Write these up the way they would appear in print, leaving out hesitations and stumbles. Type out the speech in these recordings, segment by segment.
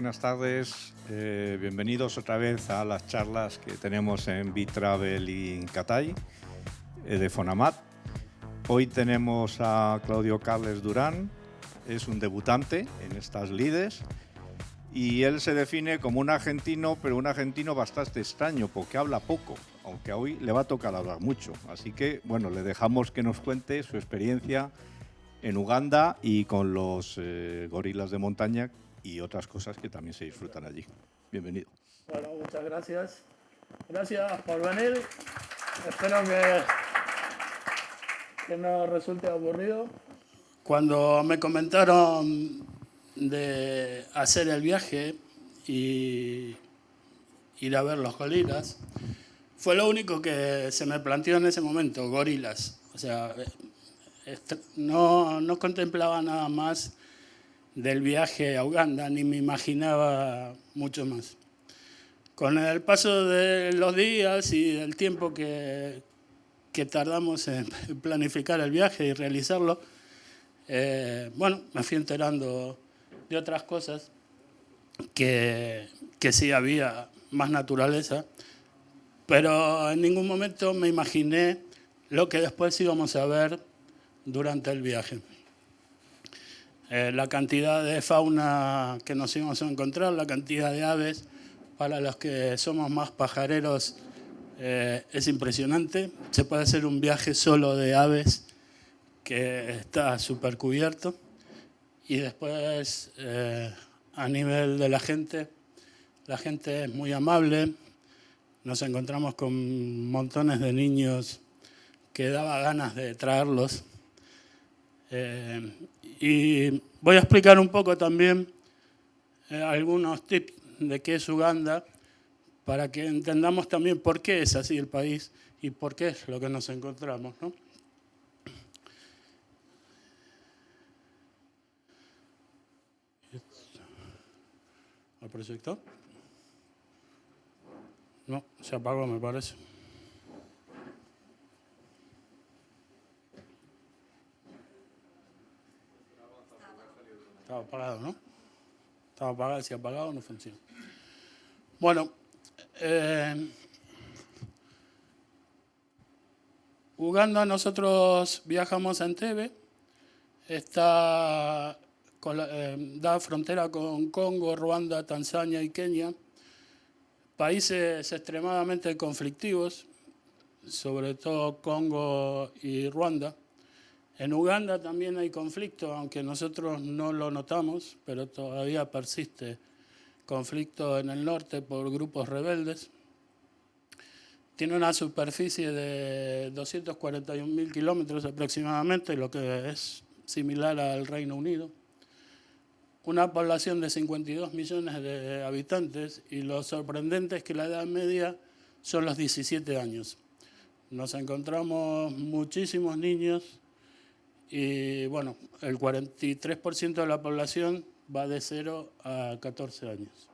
buenas tardes. Bienvenidos otra vez a las charlas que tenemos en B-Travel y en Catay de Fonamat. Hoy tenemos a Claudio Carles Durán, es un debutante en estas lides y él se define como un argentino, pero un argentino bastante extraño porque habla poco, aunque hoy le va a tocar hablar mucho. Así que, bueno, le dejamos que nos cuente su experiencia en Uganda y con los gorilas de montaña y otras cosas que también se disfrutan allí. Bienvenido. Bueno, muchas gracias. Gracias por venir. Espero que no resulte aburrido. Cuando me comentaron de hacer el viaje y ir a ver los gorilas, fue lo único que se me planteó en ese momento, gorilas. O sea, no contemplaba nada más del viaje a Uganda, ni me imaginaba mucho más. Con el paso de los días y del tiempo que tardamos en planificar el viaje y realizarlo, bueno, me fui enterando de otras cosas, que sí había más naturaleza, pero en ningún momento me imaginé lo que después íbamos a ver durante el viaje. La cantidad de fauna que nos íbamos a encontrar, la cantidad de aves, para los que somos más pajareros, es impresionante. Se puede hacer un viaje solo de aves que está súper cubierto. Y después, a nivel de la gente es muy amable. Nos encontramos con montones de niños que daba ganas de traerlos. Y voy a explicar un poco también algunos tips de qué es Uganda, para que entendamos también por qué es así el país y por qué es lo que nos encontramos, ¿no? ¿El proyector? No, se apagó, me parece. Estaba apagado, ¿no? Estaba apagado, si apagado no funciona. Bueno, Uganda, nosotros viajamos a Entebbe, da frontera con Congo, Ruanda, Tanzania y Kenia, países extremadamente conflictivos, sobre todo Congo y Ruanda. En Uganda también hay conflicto, aunque nosotros no lo notamos, pero todavía persiste conflicto en el norte por grupos rebeldes. Tiene una superficie de 241.000 kilómetros aproximadamente, lo que es similar al Reino Unido. Una población de 52 millones de habitantes y lo sorprendente es que la edad media son los 17 años. Nos encontramos muchísimos niños y bueno, el 43% de la población va de 0 a 14 años.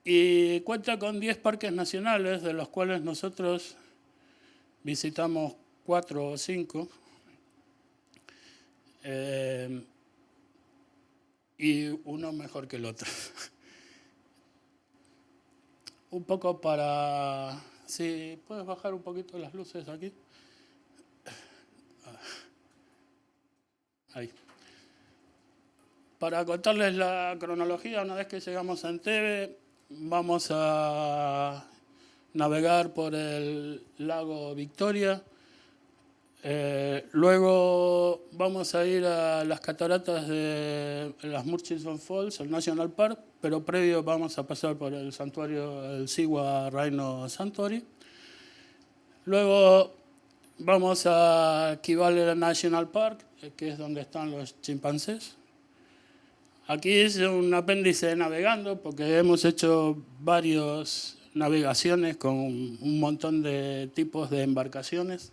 Y cuenta con 10 parques nacionales, de los cuales nosotros visitamos 4 o 5. Y uno mejor que el otro. Un poco para... Si puedes bajar un poquito las luces aquí. Ahí. Para contarles la cronología, una vez que llegamos a Entebbe, vamos a navegar por el lago Victoria. Luego vamos a ir a las cataratas de las Murchison Falls, el National Park, pero previo vamos a pasar por el santuario, el Siwa Rhino Sanctuary. Luego vamos a Kibale National Park, que es donde están los chimpancés. Aquí es un apéndice de navegando, porque hemos hecho varias navegaciones con un montón de tipos de embarcaciones.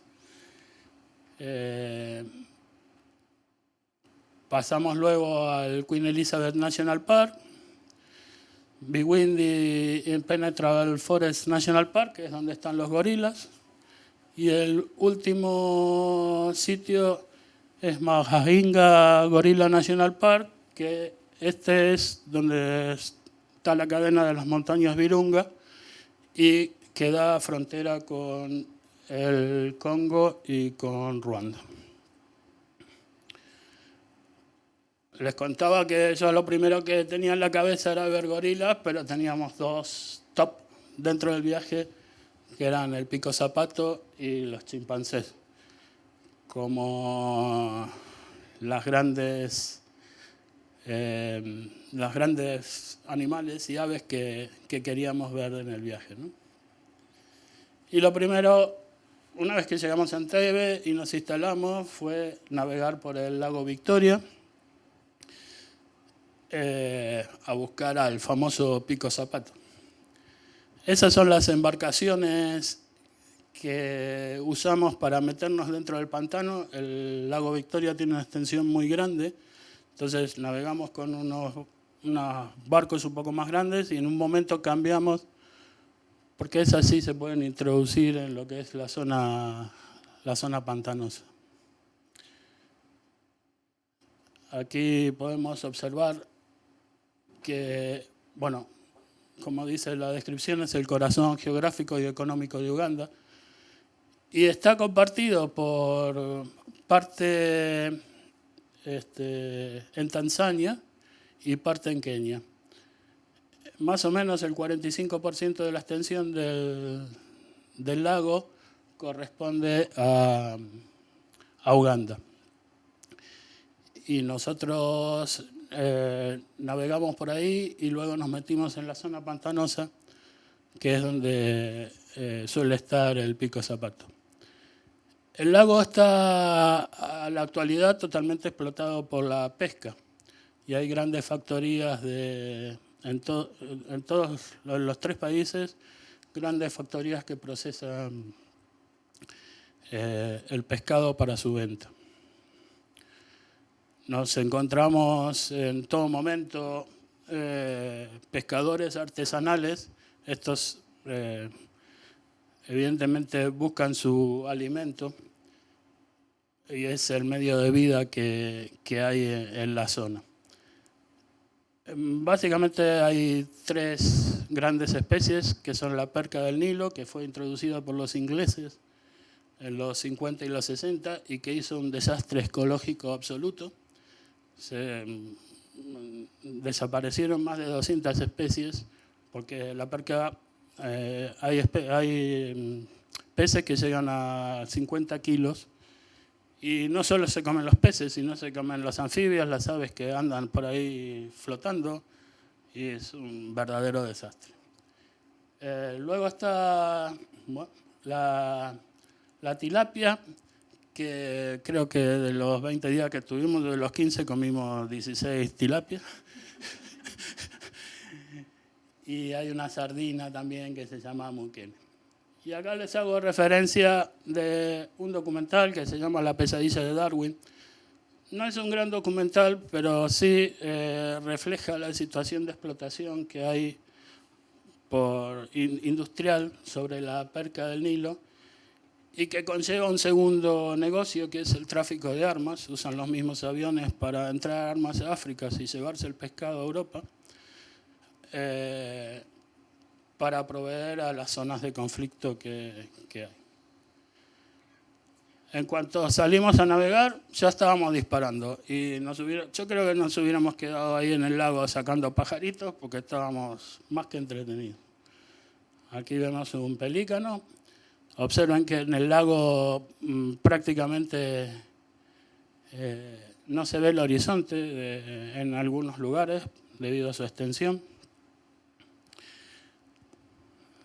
Pasamos luego al Queen Elizabeth National Park, Big Windy Impenetrable Forest National Park, que es donde están los gorilas, y el último sitio es Mahajinga Gorilla National Park, que Este es donde está la cadena de las montañas Virunga y que da frontera con el Congo y con Ruanda. Les contaba que yo lo primero que tenía en la cabeza era ver gorilas, pero teníamos dos top dentro del viaje, que eran el pico zapato y los chimpancés, como los grandes animales y aves que queríamos ver en el viaje, ¿no? Y lo primero, una vez que llegamos a Entebbe y nos instalamos, fue navegar por el lago Victoria, a buscar al famoso pico zapato. Esas son las embarcaciones que usamos para meternos dentro del pantano. El lago Victoria tiene una extensión muy grande, entonces navegamos con unos barcos un poco más grandes y en un momento cambiamos, porque esas sí se pueden introducir en lo que es la zona pantanosa. Aquí podemos observar que, bueno, como dice la descripción, es el corazón geográfico y económico de Uganda y está compartido por parte en Tanzania y parte en Kenia. Más o menos el 45% de la extensión del lago corresponde a Uganda. Y nosotros navegamos por ahí y luego nos metimos en la zona pantanosa, que es donde suele estar el pico zapato. El lago está a la actualidad totalmente explotado por la pesca y hay grandes factorías en todos los 3 países, grandes factorías que procesan el pescado para su venta. Nos encontramos en todo momento pescadores artesanales. Estos evidentemente buscan su alimento y es el medio de vida que hay en la zona. Básicamente hay 3 grandes especies, que son la perca del Nilo, que fue introducida por los ingleses en los 50 y los 60 y que hizo un desastre ecológico absoluto. Desaparecieron más de 200 especies porque la perca, hay peces que llegan a 50 kilos y no solo se comen los peces, sino se comen los anfibios, las aves que andan por ahí flotando y es un verdadero desastre. Luego está la tilapia, que creo que de los 20 días que estuvimos, de los 15 comimos 16 tilapias. Y hay una sardina también que se llama muquene. Y acá les hago referencia de un documental que se llama La pesadilla de Darwin. No es un gran documental, pero sí refleja la situación de explotación que hay industrial sobre la perca del Nilo y que conlleva un segundo negocio, que es el tráfico de armas. Usan los mismos aviones para entrar armas a África y llevarse el pescado a Europa, para proveer a las zonas de conflicto que hay. En cuanto salimos a navegar, ya estábamos disparando. Y yo creo que nos hubiéramos quedado ahí en el lago sacando pajaritos porque estábamos más que entretenidos. Aquí vemos un pelícano. Observen que en el lago prácticamente no se ve el horizonte en algunos lugares debido a su extensión.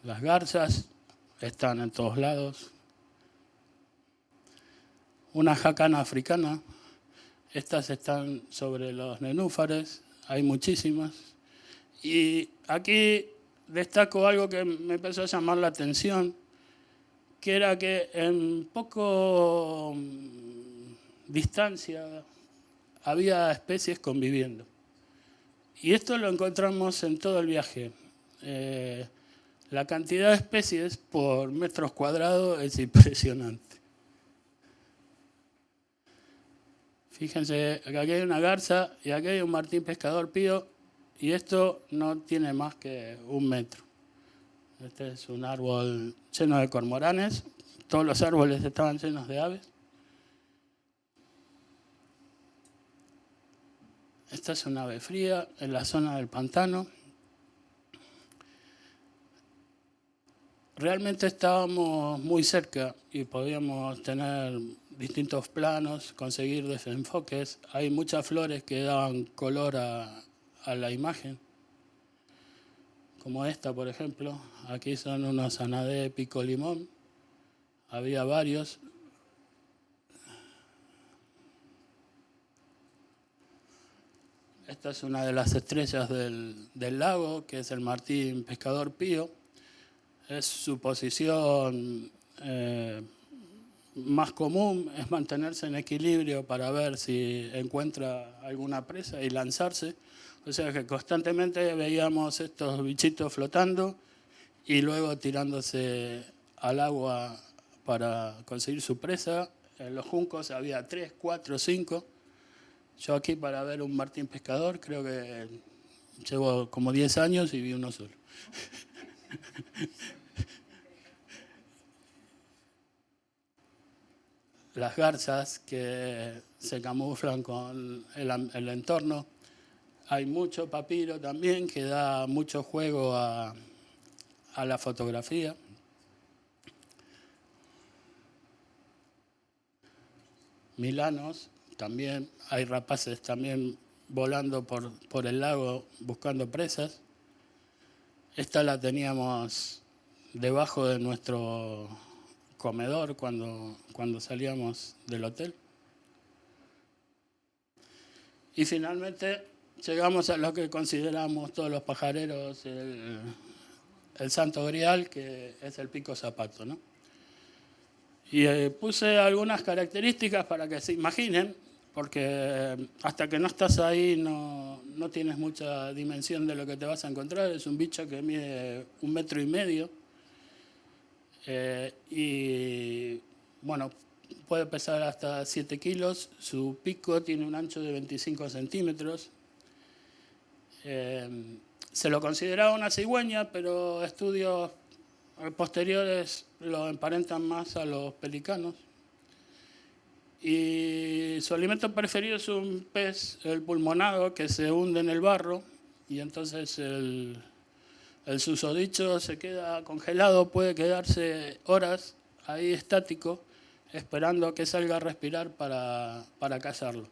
Las garzas están en todos lados. Una jacana africana. Estas están sobre los nenúfares. Hay muchísimas. Y aquí destaco algo que me empezó a llamar la atención, que era que en poco distancia había especies conviviendo. Y esto lo encontramos en todo el viaje. La cantidad de especies por metros cuadrados es impresionante. Fíjense que aquí hay una garza y aquí hay un martín pescador pío y esto no tiene más que 1 metro. Este es un árbol lleno de cormoranes, todos los árboles estaban llenos de aves. Esta es una ave fría en la zona del pantano. Realmente estábamos muy cerca y podíamos tener distintos planos, conseguir desenfoques. Hay muchas flores que daban color a la imagen, como esta, por ejemplo. Aquí son unos anadé pico limón. Había varios. Esta es una de las estrellas del lago, que es el martín pescador pío. Es su posición más común, es mantenerse en equilibrio para ver si encuentra alguna presa y lanzarse. O sea que constantemente veíamos estos bichitos flotando y luego tirándose al agua para conseguir su presa. En los juncos había 3, 4, 5. Yo aquí para ver un martín pescador creo que llevo como 10 años y vi uno solo. Las garzas que se camuflan con el entorno. Hay mucho papiro también que da mucho juego a la fotografía. Milanos también, hay rapaces también volando por el lago buscando presas. Esta la teníamos debajo de nuestro comedor cuando salíamos del hotel. Y finalmente llegamos a lo que consideramos todos los pajareros el santo grial, que es el pico zapato, ¿no? Y puse algunas características para que se imaginen, porque hasta que no estás ahí no tienes mucha dimensión de lo que te vas a encontrar. Es un bicho que mide 1,5 metros. Y bueno, puede pesar hasta 7 kilos. Su pico tiene un ancho de 25 centímetros. Se lo consideraba una cigüeña, pero estudios posteriores lo emparentan más a los pelicanos. Y su alimento preferido es un pez, el pulmonado, que se hunde en el barro y entonces el susodicho se queda congelado, puede quedarse horas ahí estático, esperando a que salga a respirar para cazarlo.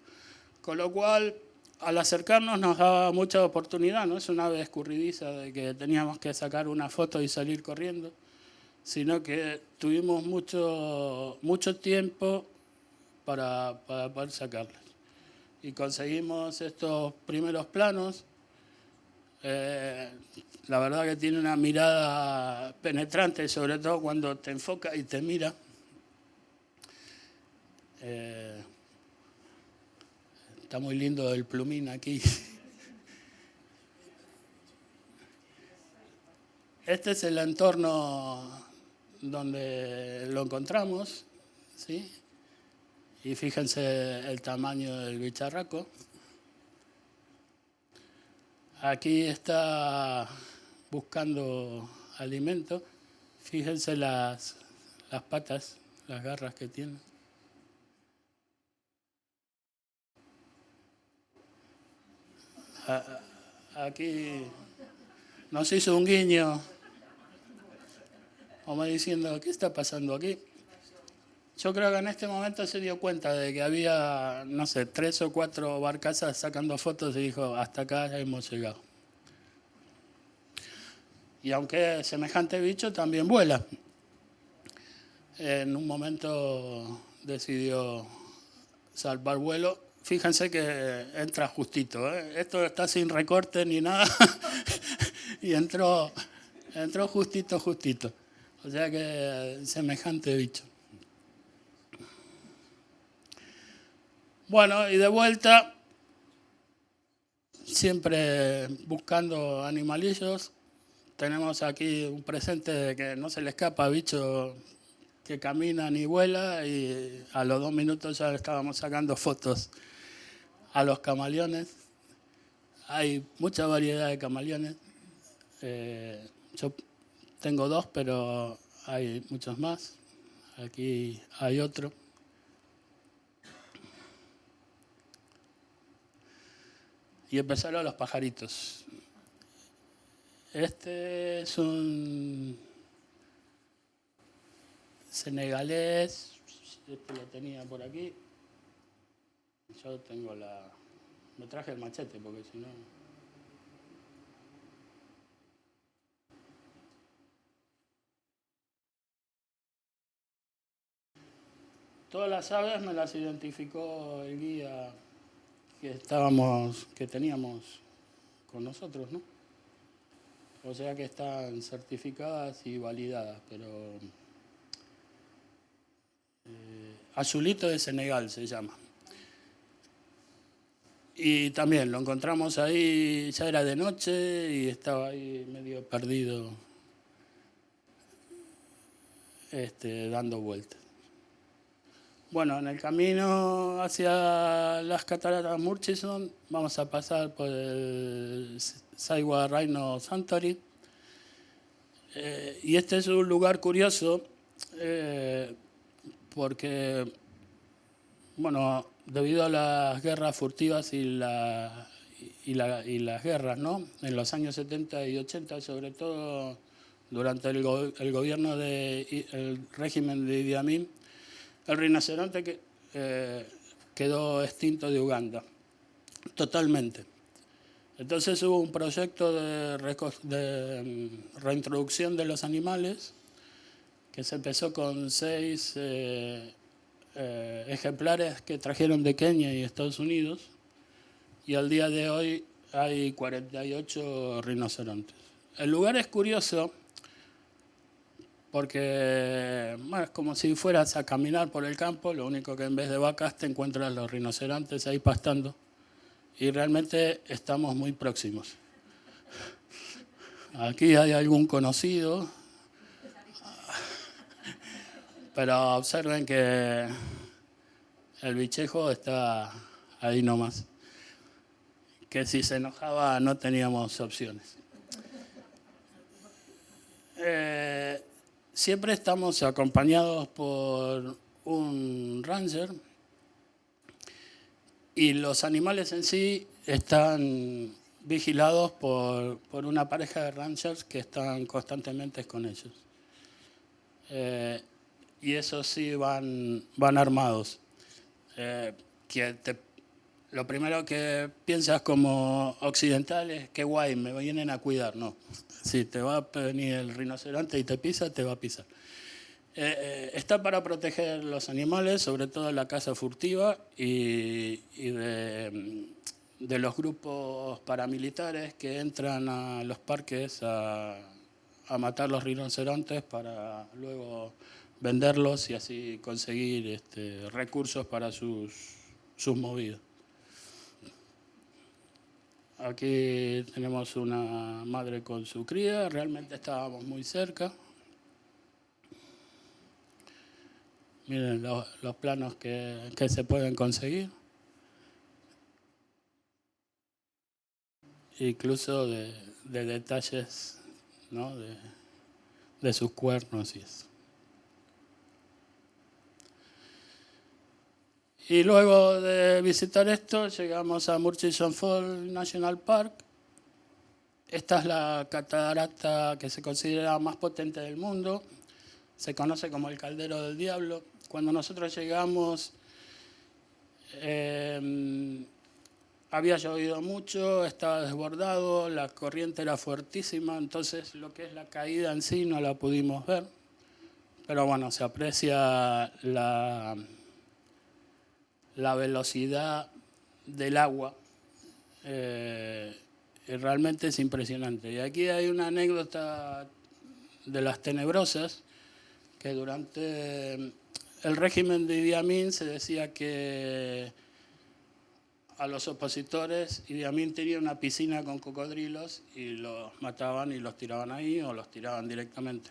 Con lo cual, al acercarnos nos daba mucha oportunidad, no es una ave escurridiza de que teníamos que sacar una foto y salir corriendo, sino que tuvimos mucho tiempo para poder sacarlas. Y conseguimos estos primeros planos. La verdad que tiene una mirada penetrante, sobre todo cuando te enfoca y te mira. Está muy lindo el plumín aquí. Este es el entorno donde lo encontramos, ¿sí? Y fíjense el tamaño del bicharraco. Aquí está buscando alimento. Fíjense las patas, las garras que tiene. Aquí nos hizo un guiño, como diciendo, ¿qué está pasando aquí? Yo creo que en este momento se dio cuenta de que había, no sé, 3 o 4 barcazas sacando fotos y dijo, hasta acá ya hemos llegado. Y aunque semejante bicho también vuela. En un momento decidió salvar vuelo. Fíjense que entra justito, ¿eh? Esto está sin recorte ni nada. Y entró justito. O sea que semejante bicho. Bueno, y de vuelta, siempre buscando animalillos. Tenemos aquí un presente de que no se le escapa, bicho que camina ni vuela, y a los 2 minutos ya estábamos sacando fotos a los camaleones. Hay mucha variedad de camaleones. Yo tengo 2, pero hay muchos más. Aquí hay otro. Y empezaron los pajaritos. Este es un senegalés. Este lo tenía por aquí. Yo tengo me traje el machete porque si no... Todas las aves me las identificó el guía que teníamos con nosotros, ¿no? O sea que están certificadas y validadas, pero azulito de Senegal se llama. Y también lo encontramos ahí, ya era de noche y estaba ahí medio perdido, dando vueltas. Bueno, en el camino hacia las cataratas Murchison vamos a pasar por el Saiwa Rhino Sanctuary. Y este es un lugar curioso porque, bueno, debido a las guerras furtivas y las guerras, ¿no? En los años 70 y 80, sobre todo durante el gobierno del régimen de Idi Amin, el rinoceronte quedó extinto de Uganda, totalmente. Entonces hubo un proyecto de reintroducción de los animales que se empezó con 6 ejemplares que trajeron de Kenia y Estados Unidos, y al día de hoy hay 48 rinocerontes. El lugar es curioso porque bueno, es como si fueras a caminar por el campo, lo único que en vez de vacas te encuentras los rinocerontes ahí pastando, y realmente estamos muy próximos. Aquí hay algún conocido, pero observen que el bichejo está ahí nomás, que si se enojaba no teníamos opciones. Siempre estamos acompañados por un ranger y los animales en sí están vigilados por una pareja de rangers que están constantemente con ellos. Y esos sí van armados. Lo primero que piensas como occidental es qué guay, me vienen a cuidar. No, si te va a venir el rinoceronte y te pisa, te va a pisar. Está para proteger los animales, sobre todo la caza furtiva y de los grupos paramilitares que entran a los parques a matar los rinocerontes para luego venderlos y así conseguir recursos para sus movidas. Aquí tenemos una madre con su cría, realmente estábamos muy cerca. Miren los planos que se pueden conseguir. Incluso de detalles, ¿no? de sus cuernos y eso. Y luego de visitar esto, llegamos a Murchison Falls National Park. Esta es la catarata que se considera más potente del mundo. Se conoce como el Caldero del Diablo. Cuando nosotros llegamos, había llovido mucho, estaba desbordado, la corriente era fuertísima, entonces lo que es la caída en sí no la pudimos ver. Pero bueno, se aprecia la velocidad del agua. Realmente es impresionante. Y aquí hay una anécdota de las tenebrosas, que durante el régimen de Idi Amin se decía que a los opositores Idi Amin tenía una piscina con cocodrilos y los mataban y los tiraban ahí o los tiraban directamente.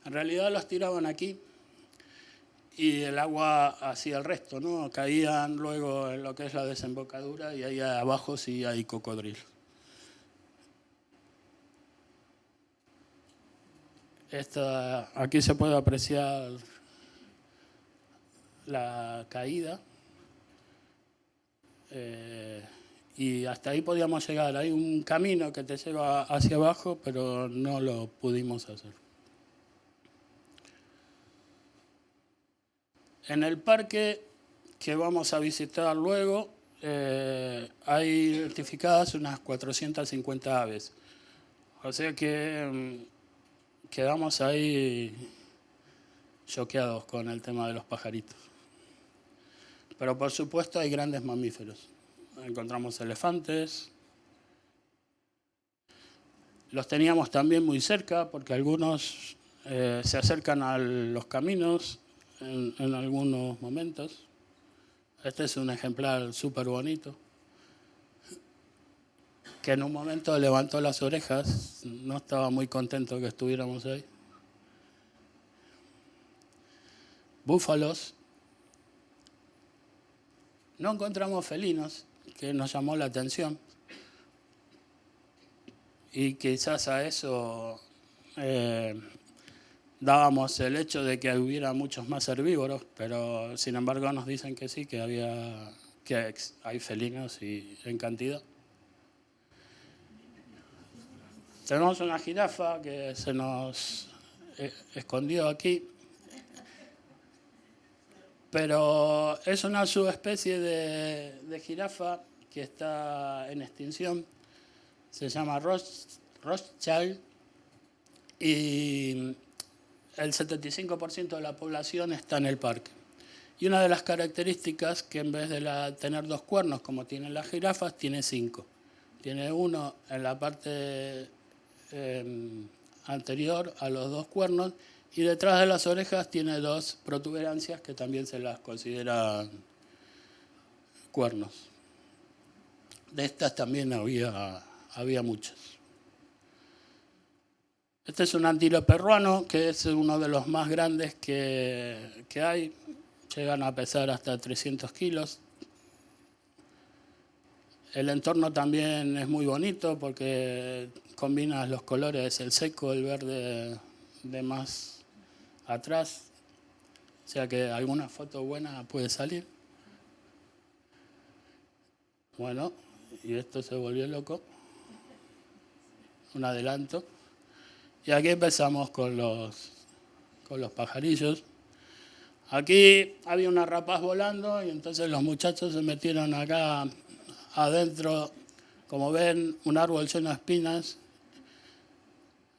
En realidad los tiraban aquí y el agua hacía el resto, ¿no? Caían luego en lo que es la desembocadura y ahí abajo sí hay cocodrilos. Aquí se puede apreciar la caída. Y hasta ahí podíamos llegar. Hay un camino que te lleva hacia abajo, pero no lo pudimos hacer. En el parque que vamos a visitar luego, hay identificadas unas 450 aves. O sea que quedamos ahí choqueados con el tema de los pajaritos. Pero por supuesto hay grandes mamíferos. Encontramos elefantes. Los teníamos también muy cerca porque algunos se acercan a los caminos en algunos momentos. Este es un ejemplar súper bonito que en un momento levantó las orejas. No estaba muy contento que estuviéramos ahí. Búfalos. No encontramos felinos, que nos llamó la atención. Y quizás a eso dábamos el hecho de que hubiera muchos más herbívoros, pero sin embargo nos dicen que sí, que hay felinos y en cantidad. Tenemos una jirafa que se nos escondió aquí, pero es una subespecie de jirafa que está en extinción. Se llama Rothschild y el 75% de la población está en el parque. Y una de las características que en vez de tener 2 cuernos como tienen las jirafas, tiene 5. Tiene uno en la parte anterior a los 2 cuernos y detrás de las orejas tiene 2 protuberancias que también se las consideran cuernos. De estas también había muchas. Este es un antílope peruano, que es uno de los más grandes que hay. Llegan a pesar hasta 300 kilos. El entorno también es muy bonito porque combina los colores, el seco, el verde de más atrás. O sea que alguna foto buena puede salir. Bueno, y esto se volvió loco. Un adelanto. Y aquí empezamos con los pajarillos. Aquí había una rapaz volando y entonces los muchachos se metieron acá adentro. Como ven, un árbol lleno de espinas.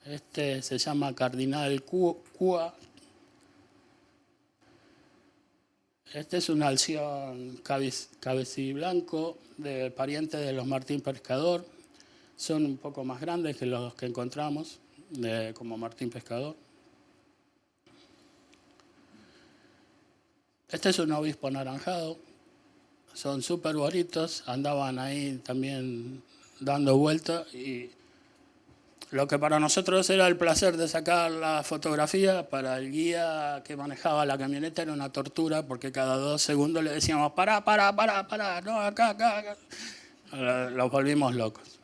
Este se llama cardinal cúa. Este es un alción cabeciblanco, pariente de los martín pescador. Son un poco más grandes que los que encontramos, como martín pescador. Este es un obispo anaranjado. Son súper bonitos. Andaban ahí también dando vueltas. Y lo que para nosotros era el placer de sacar la fotografía, para el guía que manejaba la camioneta era una tortura, porque cada 2 segundos le decíamos, pará, no, acá. Los volvimos locos.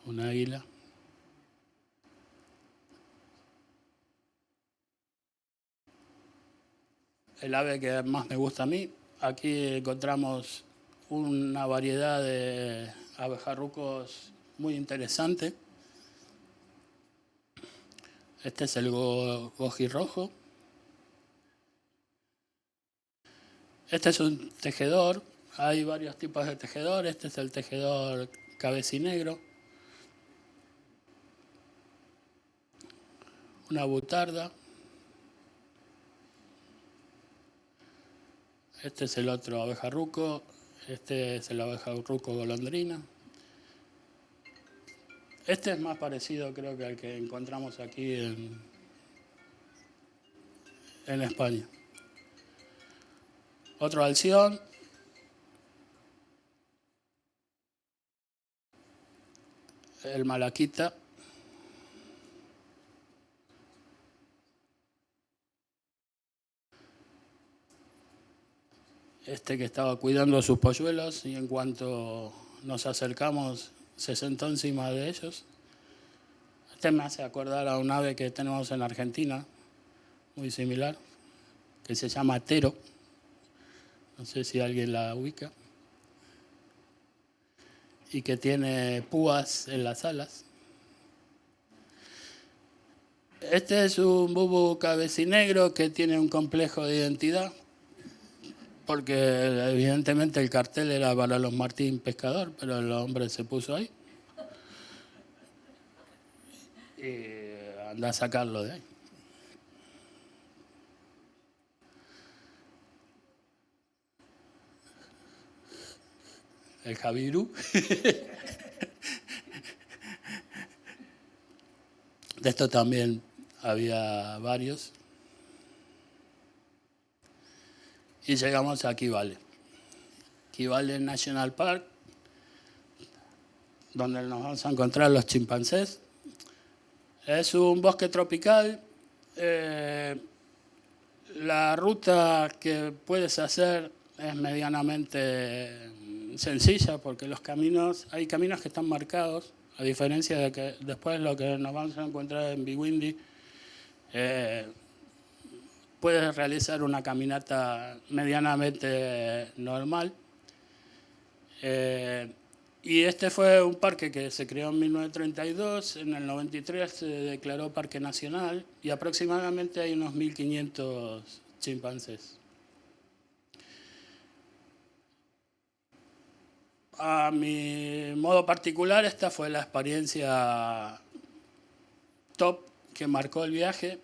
Un águila. El ave que más me gusta a mí. Aquí encontramos una variedad de abejarrucos muy interesante. Este es el goji rojo. Este es un tejedor. Hay varios tipos de tejedor. Este es el tejedor cabecinegro. Una butarda. Este es el otro abejarruco. Este es el abejarruco golondrina. Este es más parecido, creo, que al que encontramos aquí en España. Otro alción. El malaquita. que estaba cuidando sus polluelos y en cuanto nos acercamos se sentó encima de ellos. Este me hace acordar a un ave que tenemos en Argentina, muy similar, que se llama tero. No sé si alguien la ubica. Y que tiene púas en las alas. Este es un bubu cabecinegro que tiene un complejo de identidad, porque evidentemente el cartel era para los Martín Pescador, pero el hombre se puso ahí. Y anda a sacarlo de ahí. El Javirú. De esto también había varios. Y llegamos a Kibale. Kibale National Park, donde nos vamos a encontrar los chimpancés. Es un bosque tropical. La ruta que puedes hacer es medianamente sencilla porque hay caminos que están marcados, a diferencia de que después lo que nos vamos a encontrar en Bwindi, puedes realizar una caminata medianamente normal. Y este fue un parque que se creó en 1932, en el 93 se declaró parque nacional y aproximadamente hay unos 1.500 chimpancés. A mi modo particular, esta fue la experiencia top que marcó el viaje,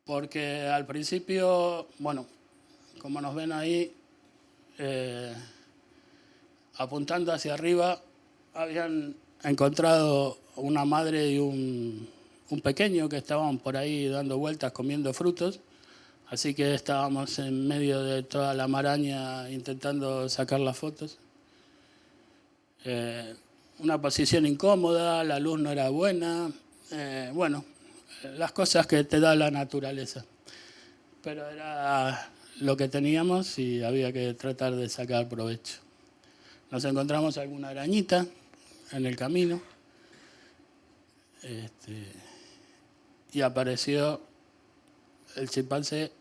porque al principio, bueno, como nos ven ahí, apuntando hacia arriba, habían encontrado una madre y un pequeño que estaban por ahí dando vueltas comiendo frutos. Así que estábamos en medio de toda la maraña intentando sacar las fotos. Una posición incómoda, la luz no era buena. Bueno, las cosas que te da la naturaleza. Pero era lo que teníamos y había que tratar de sacar provecho. Nos encontramos alguna arañita en el camino. Y apareció el chimpancé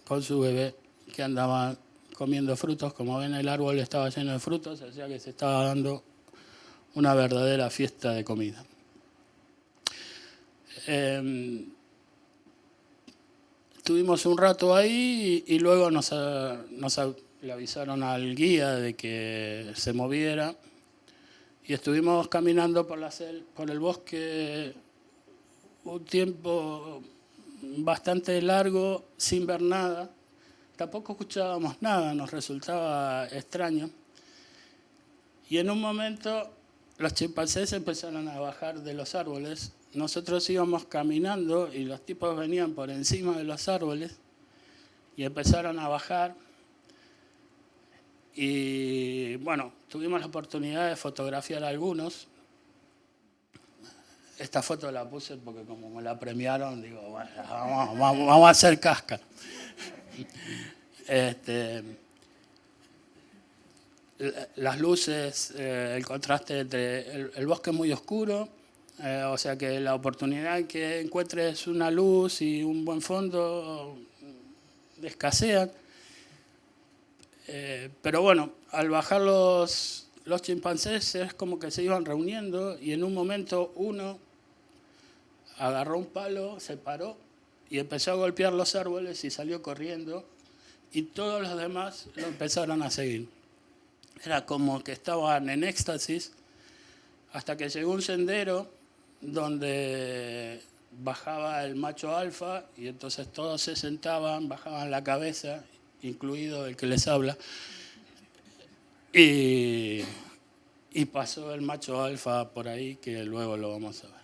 con su bebé que andaba comiendo frutos. Como ven, el árbol estaba lleno de frutos, o sea que se estaba dando una verdadera fiesta de comida. Estuvimos un rato ahí y luego le avisaron al guía de que se moviera y estuvimos caminando por el bosque un tiempo bastante largo sin ver nada. Tampoco escuchábamos nada, nos resultaba extraño. Y en un momento los chimpancés empezaron a bajar de los árboles. Nosotros íbamos caminando y los tipos venían por encima de los árboles y empezaron a bajar. Y bueno, tuvimos la oportunidad de fotografiar a algunos. Esta foto la puse porque como me la premiaron, digo, bueno, vamos a hacer casca. Las luces, el contraste entre el bosque es muy oscuro, o sea que la oportunidad que encuentres una luz y un buen fondo escasean. Pero bueno, al bajar los chimpancés es como que se iban reuniendo y en un momento uno agarró un palo, se paró y empezó a golpear los árboles y salió corriendo y todos los demás lo empezaron a seguir. Era como que estaban en éxtasis hasta que llegó un sendero donde bajaba el macho alfa y entonces todos se sentaban, bajaban la cabeza, incluido el que les habla, y pasó el macho alfa por ahí, que luego lo vamos a ver.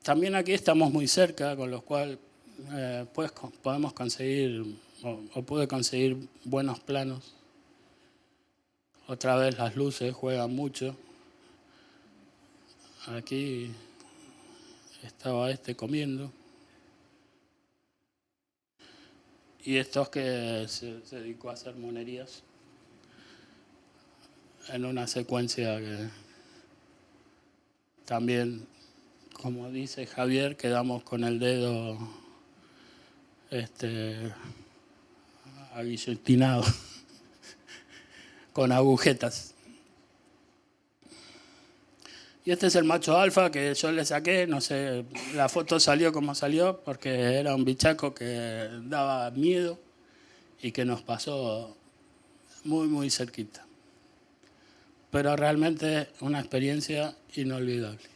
También aquí estamos muy cerca, con lo cual pues podemos conseguir, o pude conseguir buenos planos. Otra vez las luces juegan mucho. Aquí estaba comiendo. y estos que se dedicó a hacer monerías en una secuencia que también, como dice Javier, quedamos con el dedo aguillotinado con agujetas. Y este es el macho alfa que yo le saqué, no sé, la foto salió como salió porque era un bichaco que daba miedo y que nos pasó muy, muy cerquita. Pero realmente una experiencia inolvidable.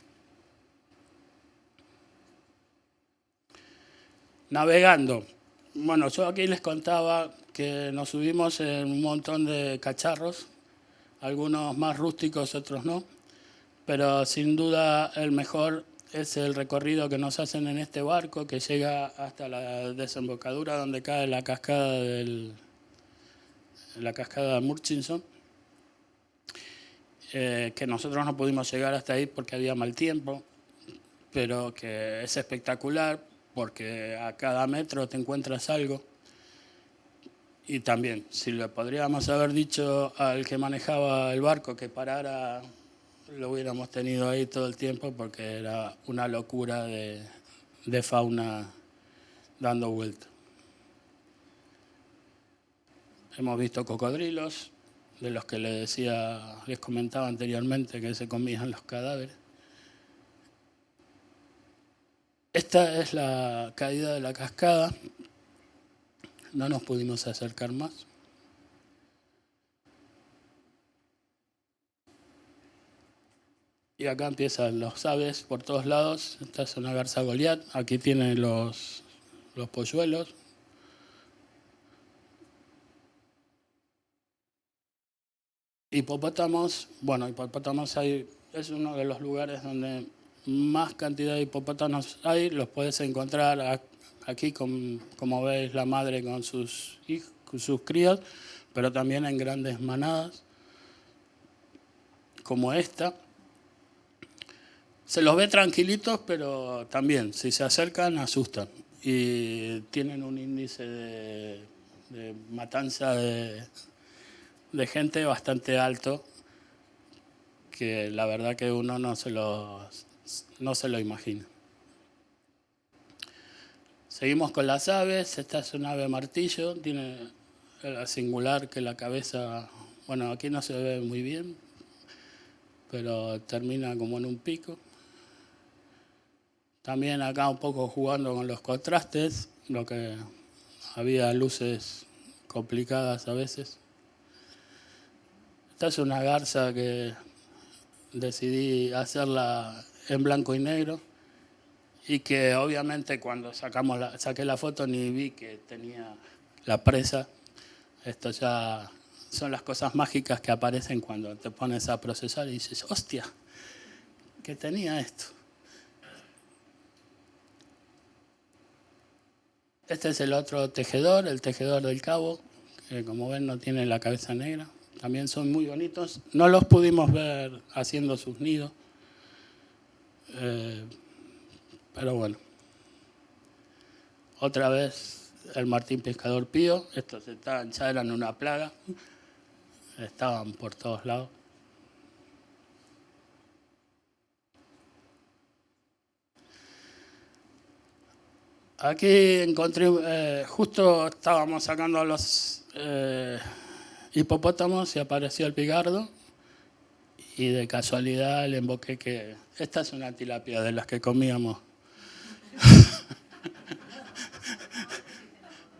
Navegando. Bueno, yo aquí les contaba que nos subimos en un montón de cacharros, algunos más rústicos, otros no. Pero sin duda el mejor es el recorrido que nos hacen en este barco que llega hasta la desembocadura donde cae la cascada de Murchison, que nosotros no pudimos llegar hasta ahí porque había mal tiempo, pero que es espectacular porque a cada metro te encuentras algo. Y también, si le podríamos haber dicho al que manejaba el barco que parara, lo hubiéramos tenido ahí todo el tiempo porque era una locura de fauna dando vuelta. Hemos visto cocodrilos, de los que les comentaba anteriormente que se comían los cadáveres. Esta es la caída de la cascada. No nos pudimos acercar más. Y acá empiezan los aves por todos lados. Esta es una garza Goliat. Aquí tienen los polluelos. Hipopótamos. Bueno, hipopótamos es uno de los lugares donde más cantidad de hipopótamos hay. Los puedes encontrar aquí, como veis, la madre con sus crías, pero también en grandes manadas, como esta. Se los ve tranquilitos, pero también, si se acercan, asustan. Y tienen un índice de matanza de gente bastante alto, que la verdad que uno no se lo imagina. Seguimos con las aves. Esta es un ave martillo. Tiene la singular que la cabeza, bueno, aquí no se ve muy bien, pero termina como en un pico. También acá un poco jugando con los contrastes, lo que había luces complicadas a veces. Esta es una garza que decidí hacerla en blanco y negro y que obviamente cuando saqué la foto ni vi que tenía la presa. Esto ya son las cosas mágicas que aparecen cuando te pones a procesar y dices, hostia, que tenía esto. Este es el otro tejedor, el tejedor del cabo, que como ven no tiene la cabeza negra. También son muy bonitos. No los pudimos ver haciendo sus nidos, pero bueno. Otra vez el martín pescador pío. Estos ya eran una plaga. Estaban por todos lados. Aquí encontré, justo estábamos sacando a los hipopótamos y apareció el pigardo. Y de casualidad le invoqué que esta es una tilapia de las que comíamos.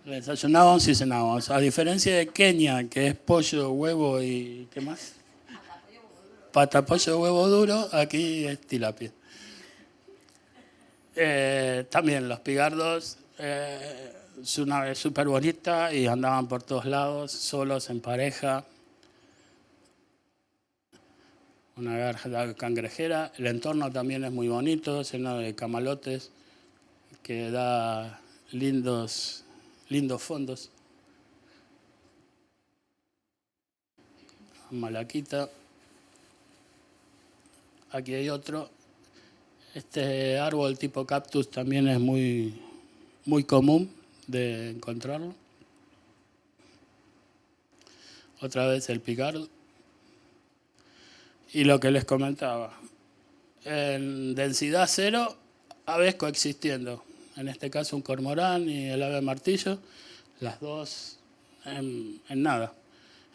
Desayunábamos y cenábamos. A diferencia de Kenia, que es pollo, huevo y ¿qué más? Pata, pollo, huevo duro, aquí es tilapia. También los pigardos, es una ave súper bonita y andaban por todos lados, solos, en pareja. Una garza cangrejera. El entorno también es muy bonito, lleno de camalotes, que da lindos fondos. Malaquita. Aquí hay otro. Este árbol tipo cactus también es muy común de encontrarlo. otra vez el picardo. Y lo que les comentaba, en densidad cero, aves coexistiendo. En este caso un cormorán y el ave martillo, las dos en nada,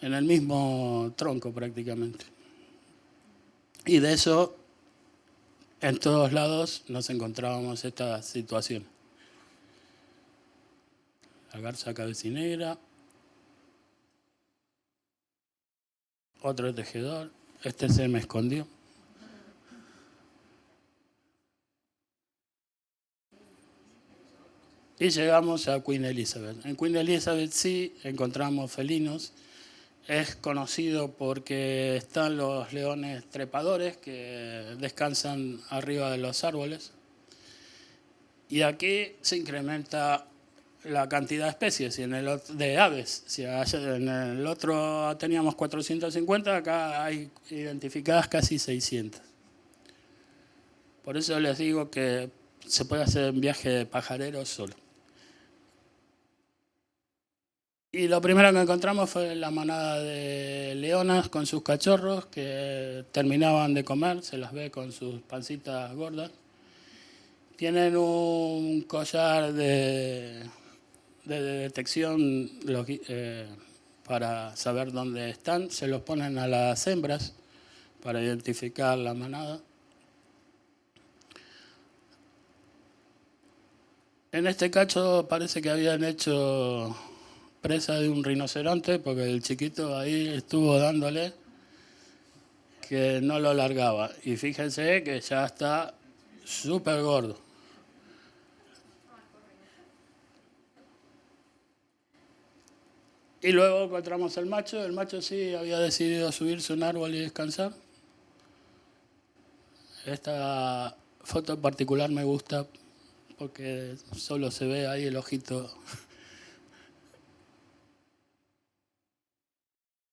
en el mismo tronco prácticamente. Y de eso, en todos lados nos encontrábamos esta situación. La garza cabecinegra, otro tejedor, este se me escondió. Y llegamos a Queen Elizabeth. En Queen Elizabeth sí encontramos felinos. Es conocido porque están los leones trepadores que descansan arriba de los árboles. Y aquí se incrementa la cantidad de especies de aves. Si en el otro teníamos 450, acá hay identificadas casi 600. Por eso les digo que se puede hacer un viaje de pajareros solo. Y lo primero que encontramos fue la manada de leonas con sus cachorros que terminaban de comer, se las ve con sus pancitas gordas. Tienen un collar de detección para saber dónde están, se los ponen a las hembras para identificar la manada. En este caso parece que habían hecho presa de un rinoceronte, porque el chiquito ahí estuvo dándole que no lo largaba. Y fíjense que ya está súper gordo. Y luego encontramos el macho sí había decidido subirse a un árbol y descansar. Esta foto en particular me gusta porque solo se ve ahí el ojito.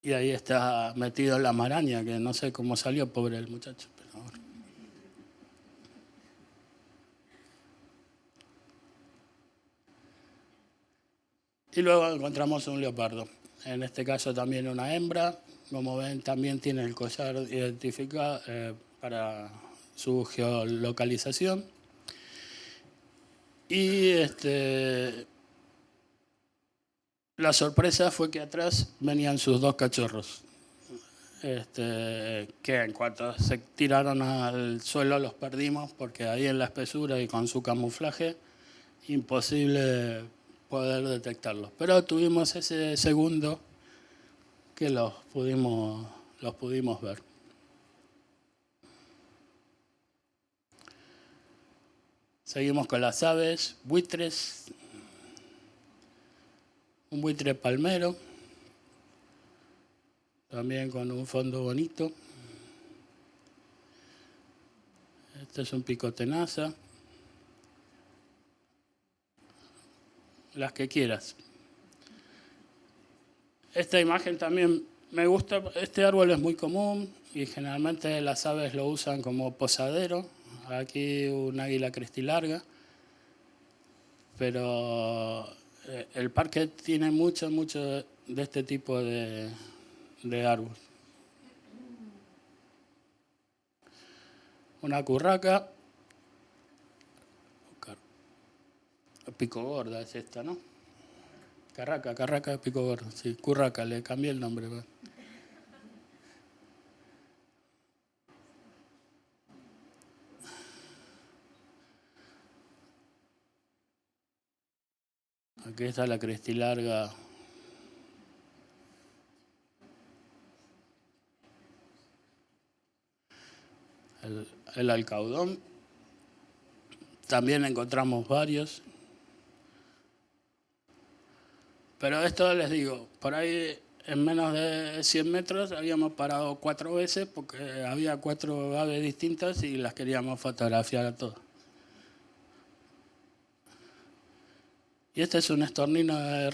Y ahí está metido en la maraña, que no sé cómo salió, pobre el muchacho. Pero bueno. Y luego encontramos un leopardo. En este caso también una hembra. Como ven, también tiene el collar identificado para su geolocalización. Y la sorpresa fue que atrás venían sus dos cachorros, que en cuanto se tiraron al suelo los perdimos, porque ahí en la espesura y con su camuflaje, imposible poder detectarlos. Pero tuvimos ese segundo que los pudimos ver. Seguimos con las aves, buitres, un buitre palmero, también con un fondo bonito. Este es un picotenaza. Las que quieras. Esta imagen también me gusta. Este árbol es muy común y generalmente las aves lo usan como posadero. Aquí un águila crestilarga. Pero el parque tiene mucho de este tipo de árbol. Una curraca. Pico gorda es esta, ¿no? Carraca, pico gordo. Sí, curraca, le cambié el nombre. ¿Verdad? Aquí está la crestilarga. El alcaudón. También encontramos varios. Pero esto les digo, por ahí en menos de 100 metros habíamos parado 4 veces porque había 4 aves distintas y las queríamos fotografiar a todas. Y este es un estornino de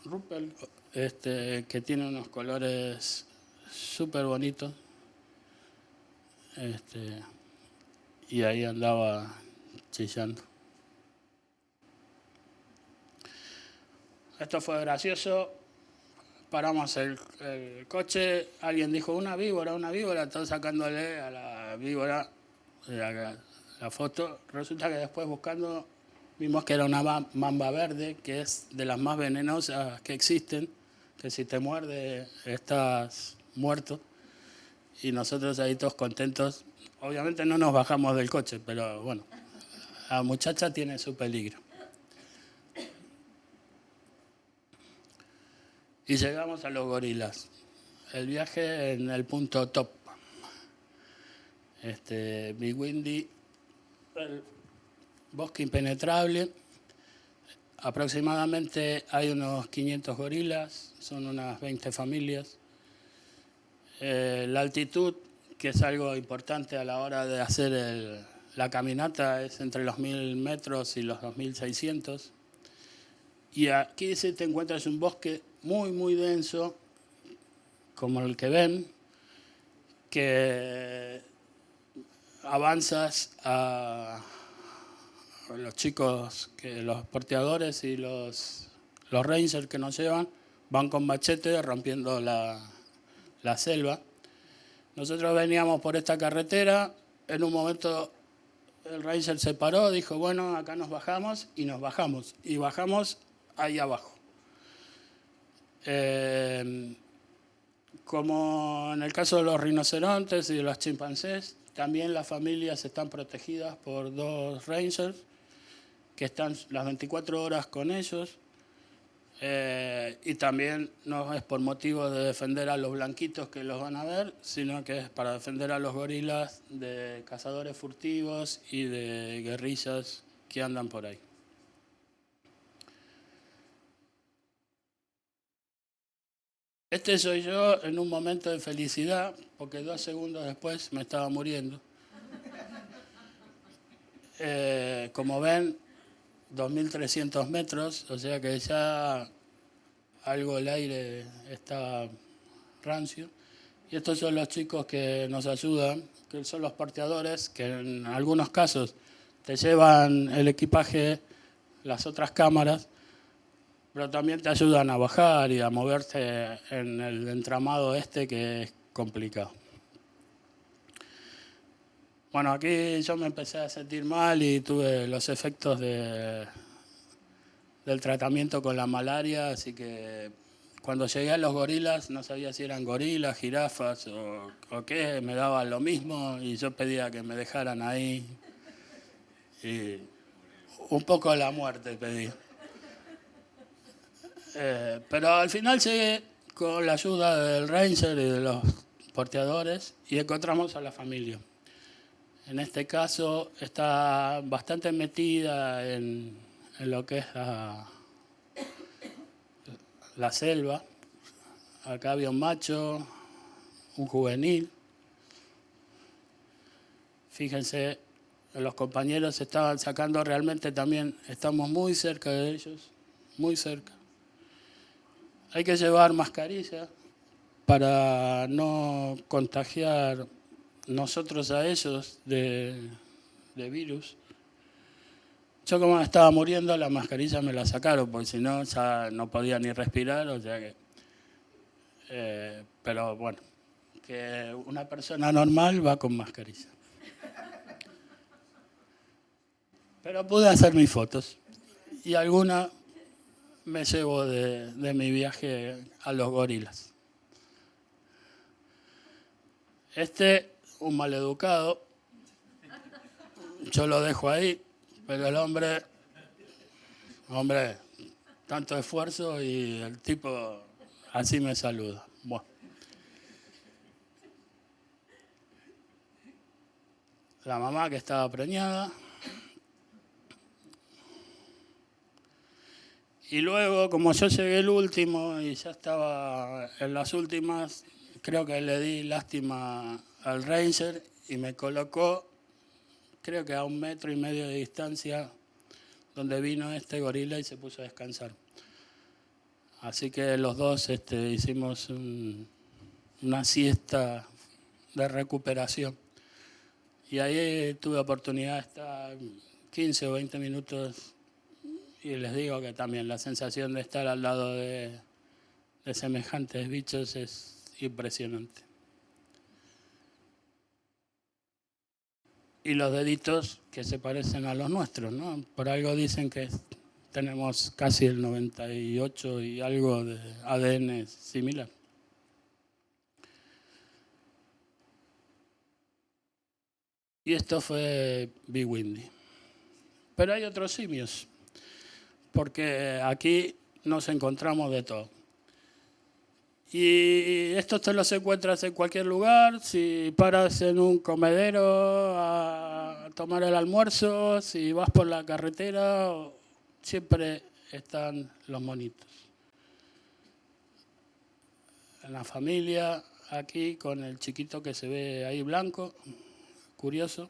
Ruppel, que tiene unos colores súper bonitos. Y ahí andaba chillando. Esto fue gracioso paramos el coche, alguien dijo una víbora, todos sacándole a la víbora la foto. Resulta que después buscando vimos que era una mamba verde, que es de las más venenosas que existen, que si te muerde estás muerto. Y nosotros ahí todos contentos. Obviamente no nos bajamos del coche, pero bueno, la muchacha tiene su peligro. Y llegamos a los gorilas. El viaje en el punto top. Big Windy, el bosque impenetrable. Aproximadamente hay unos 500 gorilas, son unas 20 familias. La altitud, que es algo importante a la hora de hacer la caminata, es entre los 1000 metros y los 2600. Y aquí sí te encuentras un bosque muy, muy denso, como el que ven, que avanzas a los chicos, los porteadores y los rangers que nos llevan, van con machete rompiendo la selva. Nosotros veníamos por esta carretera, en un momento el ranger se paró, dijo, bueno, acá nos bajamos, y nos bajamos. Y bajamos ahí abajo. Como en el caso de los rinocerontes y de los chimpancés, también las familias están protegidas por 2 rangers que están las 24 horas con ellos. Y también no es por motivo de defender a los blanquitos que los van a ver, sino que es para defender a los gorilas de cazadores furtivos y de guerrillas que andan por ahí. Este soy yo en un momento de felicidad, porque 2 segundos después me estaba muriendo. Como ven, 2.300 metros, o sea que ya algo el aire está rancio. Y estos son los chicos que nos ayudan, que son los porteadores, que en algunos casos te llevan el equipaje, las otras cámaras, pero también te ayudan a bajar y a moverte en el entramado que es complicado. Bueno, aquí yo me empecé a sentir mal y tuve los efectos del tratamiento con la malaria, así que cuando llegué a los gorilas no sabía si eran gorilas, jirafas o qué, me daba lo mismo y yo pedía que me dejaran ahí. Y un poco la muerte pedí. Pero al final llegué con la ayuda del ranger y de los porteadores y encontramos a la familia. En este caso está bastante metida en lo que es la selva. Acá había un macho, un juvenil. Fíjense, los compañeros estaban sacando realmente también, estamos muy cerca de ellos, muy cerca. Hay que llevar mascarilla para no contagiar nosotros a ellos de virus. Yo como estaba muriendo, la mascarilla me la sacaron, porque si no ya no podía ni respirar, o sea que... pero bueno, que una persona normal va con mascarilla. Pero pude hacer mis fotos y alguna me llevo de mi viaje a los gorilas. Un maleducado, yo lo dejo ahí, pero el hombre, tanto esfuerzo y el tipo así me saluda. Bueno. La mamá que estaba preñada. Y luego, como yo llegué el último y ya estaba en las últimas, creo que le di lástima al ranger y me colocó, creo que a 1,5 metros de distancia, donde vino este gorila y se puso a descansar. Así que los dos hicimos una siesta de recuperación. Y ahí tuve oportunidad de estar 15 o 20 minutos. Y les digo que también la sensación de estar al lado de de semejantes bichos es impresionante. Y los deditos que se parecen a los nuestros, ¿no? Por algo dicen que tenemos casi el 98 y algo de ADN similar. Y esto fue Big Windy. Pero hay otros simios, porque aquí nos encontramos de todo. Y estos te los encuentras en cualquier lugar, si paras en un comedero a tomar el almuerzo, si vas por la carretera, siempre están los monitos. En la familia, aquí con el chiquito que se ve ahí blanco, curioso.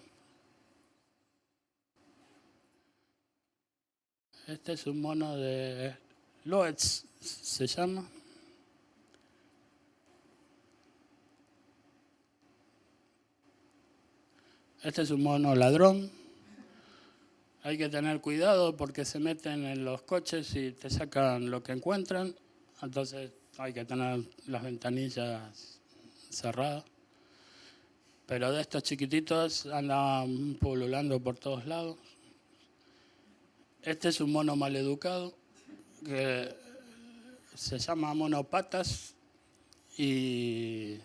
Este es un mono de Loetz, se llama. Este es un mono ladrón. Hay que tener cuidado porque se meten en los coches y te sacan lo que encuentran. Entonces hay que tener las ventanillas cerradas. Pero de estos chiquititos andan pululando por todos lados. Este es un mono maleducado que se llama mono patas y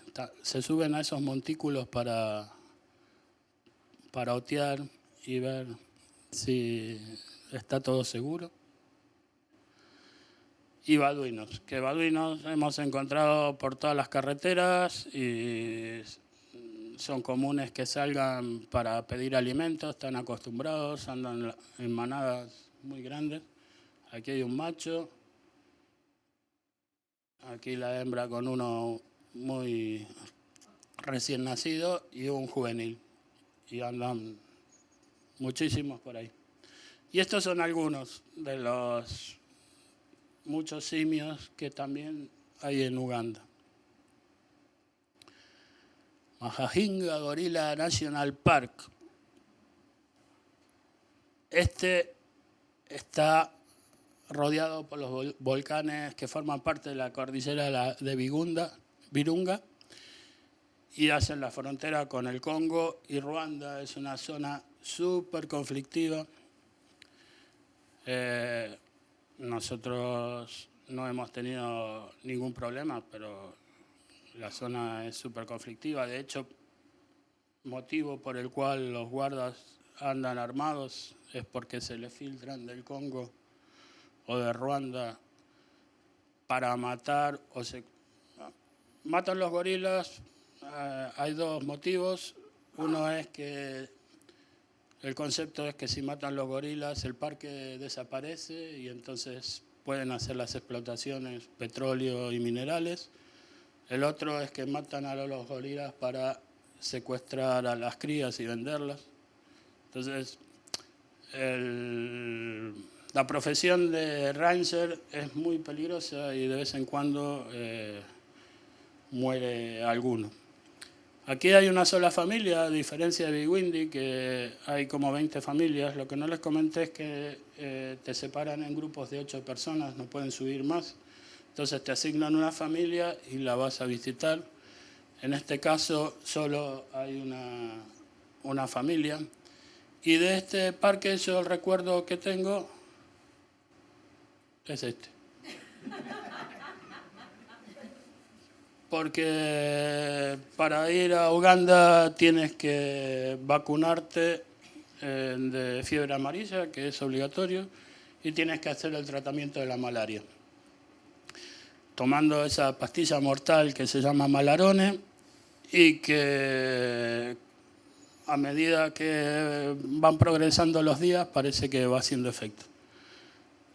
se suben a esos montículos para otear y ver si está todo seguro. Y baduinos, que baduinos hemos encontrado por todas las carreteras y son comunes que salgan para pedir alimentos, están acostumbrados, andan en manadas muy grandes. Aquí hay un macho, aquí la hembra con uno muy recién nacido y un juvenil. Y andan muchísimos por ahí. Y estos son algunos de los muchos simios que también hay en Uganda. Mahajinga Gorilla National Park. Este está rodeado por los volcanes que forman parte de la cordillera de Virunga y hacen la frontera con el Congo y Ruanda. Es una zona súper conflictiva. Nosotros no hemos tenido ningún problema, pero la zona es súper conflictiva. De hecho, motivo por el cual los guardas andan armados es porque se les filtran del Congo o de Ruanda para matar o se matan los gorilas. Hay dos motivos. Uno es que el concepto es que si matan los gorilas el parque desaparece y entonces pueden hacer las explotaciones, petróleo y minerales. El otro es que matan a los gorilas para secuestrar a las crías y venderlas. Entonces, la profesión de ranger es muy peligrosa y de vez en cuando muere alguno. Aquí hay una sola familia, a diferencia de Big Windy, que hay como 20 familias. Lo que no les comenté es que te separan en grupos de 8 personas, no pueden subir más. Entonces te asignan una familia y la vas a visitar. En este caso solo hay una familia. Y de este parque yo el recuerdo que tengo es este. Porque para ir a Uganda tienes que vacunarte de fiebre amarilla, que es obligatorio, y tienes que hacer el tratamiento de la malaria. Tomando esa pastilla mortal que se llama Malarone y que a medida que van progresando los días parece que va haciendo efecto.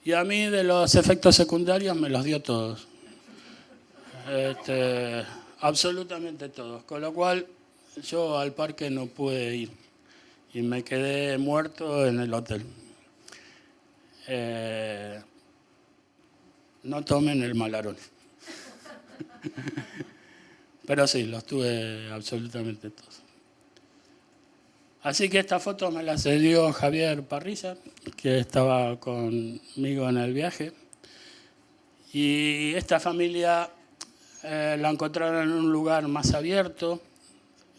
Y a mí de los efectos secundarios me los dio todos. Absolutamente todos. Con lo cual yo al parque no pude ir y me quedé muerto en el hotel. No tomen el Malarone. Pero sí, los tuve absolutamente todos. Así que esta foto me la cedió Javier Parrilla, que estaba conmigo en el viaje. Y esta familia la encontraron en un lugar más abierto.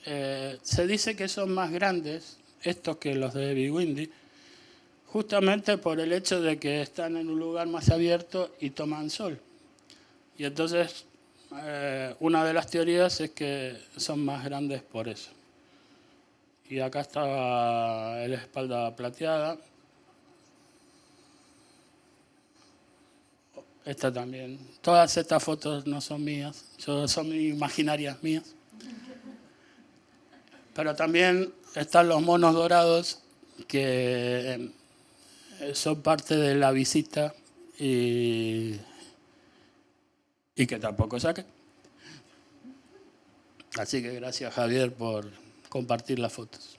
Se dice que son más grandes estos que los de Biguindi, justamente por el hecho de que están en un lugar más abierto y toman sol. Y entonces una de las teorías es que son más grandes por eso. Y acá estaba la espalda plateada. Esta también. Todas estas fotos no son mías, son imaginarias mías. Pero también están los monos dorados que son parte de la visita y que tampoco saqué. Así que gracias, Javier, por compartir las fotos.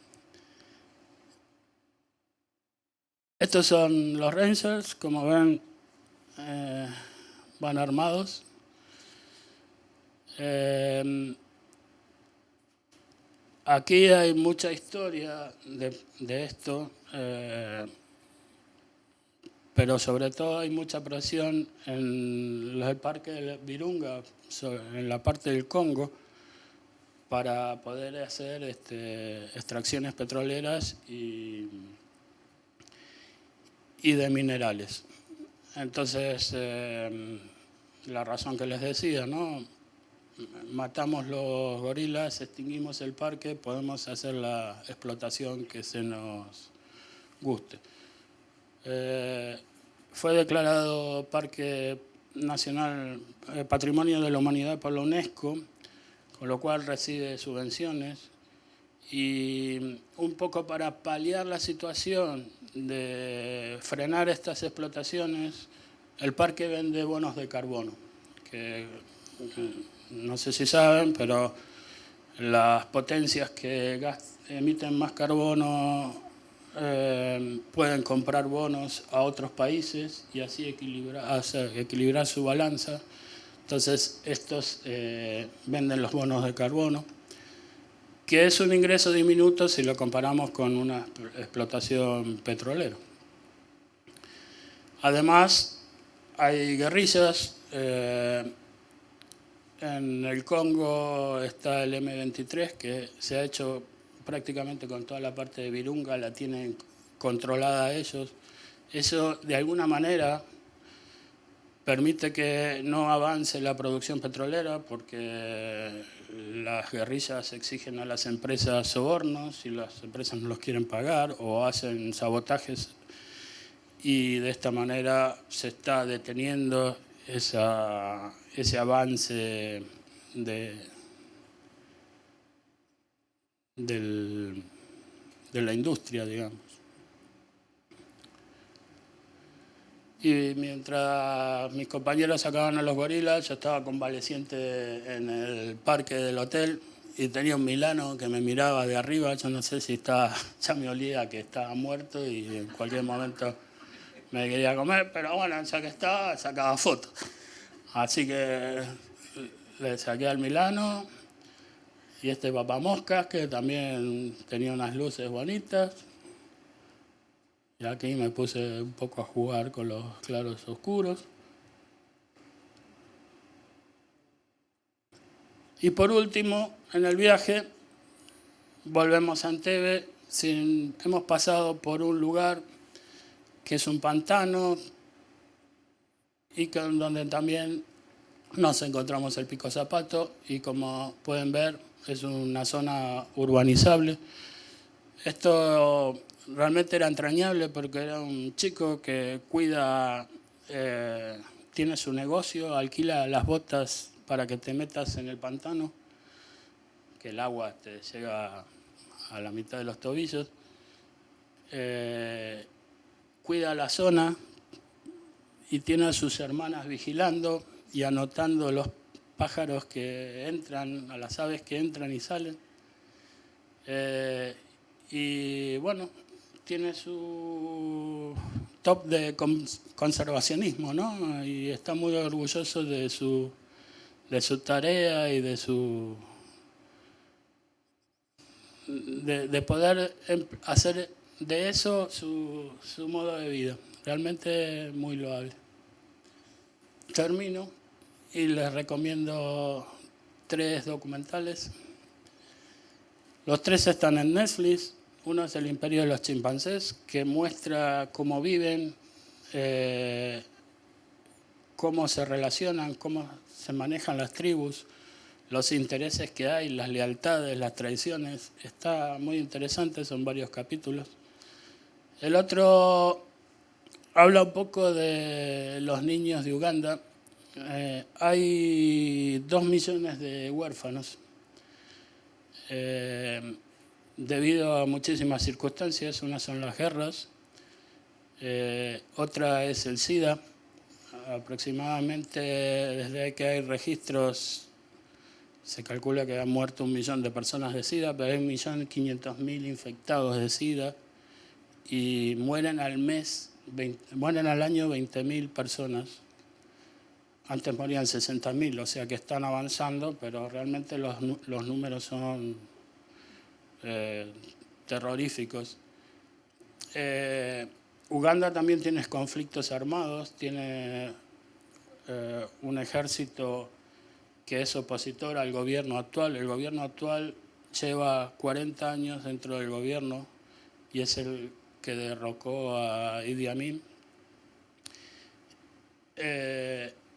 Estos son los Rangers, como ven, van armados. Aquí hay mucha historia de esto, pero sobre todo hay mucha presión en el parque de Virunga, en la parte del Congo, para poder hacer extracciones petroleras y de minerales. Entonces, la razón que les decía, ¿no? Matamos los gorilas, extinguimos el parque, podemos hacer la explotación que se nos guste. Fue declarado Parque Nacional Patrimonio de la Humanidad por la UNESCO, con lo cual recibe subvenciones. Y un poco para paliar la situación de frenar estas explotaciones, el parque vende bonos de carbono, que no sé si saben, pero las potencias que emiten más carbono pueden comprar bonos a otros países y así equilibrar su balanza. Entonces estos venden los bonos de carbono, que es un ingreso diminuto si lo comparamos con una explotación petrolera. Además, hay guerrillas. En el Congo está el M23, que se ha hecho prácticamente con toda la parte de Virunga, la tienen controlada ellos. Eso, de alguna manera, permite que no avance la producción petrolera, porque las guerrillas exigen a las empresas sobornos y las empresas no los quieren pagar o hacen sabotajes, y de esta manera se está deteniendo ese avance de la industria, digamos. Y mientras mis compañeros sacaban a los gorilas, yo estaba convaleciente en el parque del hotel y tenía un milano que me miraba de arriba. Yo no sé si ya me olía que estaba muerto y en cualquier momento me quería comer, pero bueno, ya que estaba, sacaba fotos. Así que le saqué al milano y este papamoscas, que también tenía unas luces bonitas. Y aquí me puse un poco a jugar con los claros oscuros. Y por último, en el viaje, volvemos a Entebbe. Hemos pasado por un lugar que es un pantano y donde también nos encontramos el Pico Zapato, y como pueden ver es una zona urbanizable. Esto realmente era entrañable porque era un chico que cuida, tiene su negocio, alquila las botas para que te metas en el pantano, que el agua te llega a la mitad de los tobillos. Cuida la zona y tiene a sus hermanas vigilando y anotando los pájaros que entran, a las aves que entran y salen. Y bueno, tiene su top de conservacionismo, ¿no? Y está muy orgulloso de su tarea y de poder hacer de eso su modo de vida. Realmente muy loable. termino y les recomiendo 3 documentales. Los 3 están en Netflix. Uno es El Imperio de los Chimpancés, que muestra cómo viven, cómo se relacionan, cómo se manejan las tribus, los intereses que hay, las lealtades, las traiciones. Está muy interesante, son varios capítulos. El otro habla un poco de los niños de Uganda. Hay 2 millones de huérfanos debido a muchísimas circunstancias. Una son las guerras, otra es el SIDA. Aproximadamente desde que hay registros se calcula que han muerto 1 millón de personas de SIDA, pero hay 1.500.000 infectados de SIDA y mueren al año 20.000 personas. Antes morían 60.000, o sea que están avanzando, pero realmente los números son terroríficos. Uganda también tiene conflictos armados, tiene un ejército que es opositor al gobierno actual. El gobierno actual lleva 40 años dentro del gobierno y es el que derrocó a Idi Amin.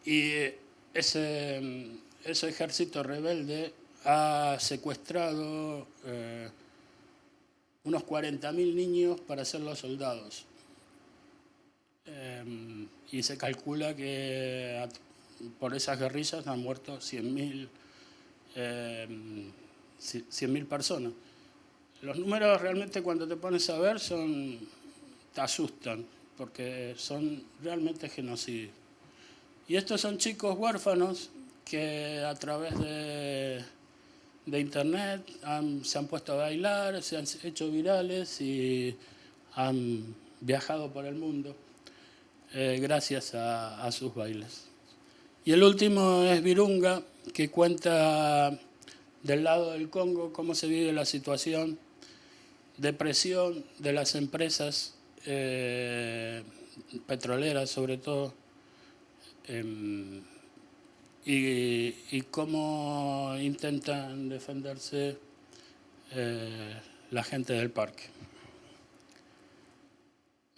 Y ese ejército rebelde ha secuestrado unos 40.000 niños para hacerlos soldados. Y se calcula que por esas guerrillas han muerto 100.000 personas. Los números realmente cuando te pones a ver te asustan, porque son realmente genocidios. Y estos son chicos huérfanos que a través de internet se han puesto a bailar, se han hecho virales y han viajado por el mundo gracias a sus bailes. Y el último es Virunga, que cuenta del lado del Congo cómo se vive la situación de presión de las empresas petroleras sobre todo, y cómo intentan defenderse la gente del parque.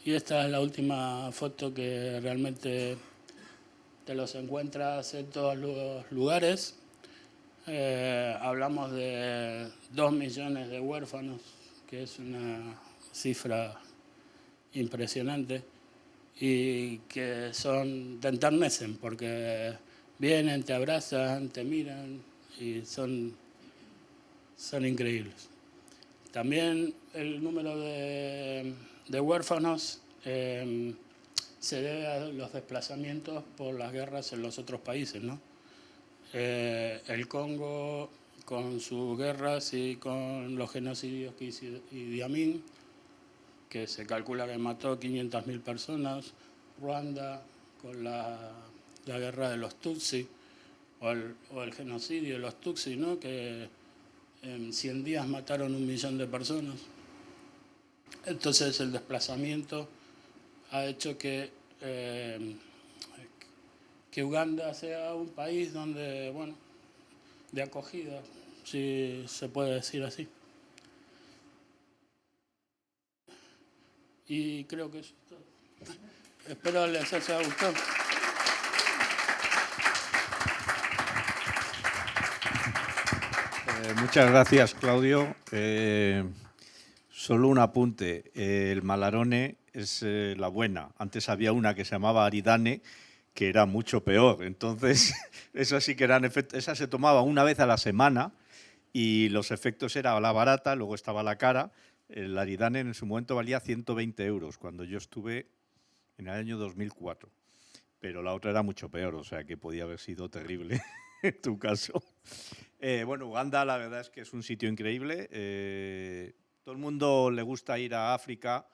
Y esta es la última foto que realmente te los encuentras en todos los lugares. Hablamos de 2 millones de huérfanos, que es una cifra impresionante y que te enternecen porque vienen, te abrazan, te miran y son increíbles. También el número de huérfanos se debe a los desplazamientos por las guerras en los otros países, ¿no? El Congo, con sus guerras y con los genocidios que hizo Idi Amin, que se calcula que mató 500.000 personas. Ruanda, con la guerra de los Tutsi, o el genocidio de los Tutsi, ¿no? Que en 100 días mataron 1 millón de personas. Entonces el desplazamiento ha hecho que Uganda sea un país donde, bueno, de acogida, si se puede decir así. Y creo que eso es todo. Espero les haya gustado. Muchas gracias, Claudio. Solo un apunte. El Malarone es la buena. Antes había una que se llamaba Aridane, que era mucho peor. Entonces, esas sí que eran efectos. Esa se tomaba una vez a la semana y los efectos era la barata, luego estaba la cara. El Aridane en su momento valía 120 euros cuando yo estuve en el año 2004. Pero la otra era mucho peor, o sea que podía haber sido terrible en tu caso. Bueno, Uganda la verdad es que es un sitio increíble. Todo el mundo le gusta ir a África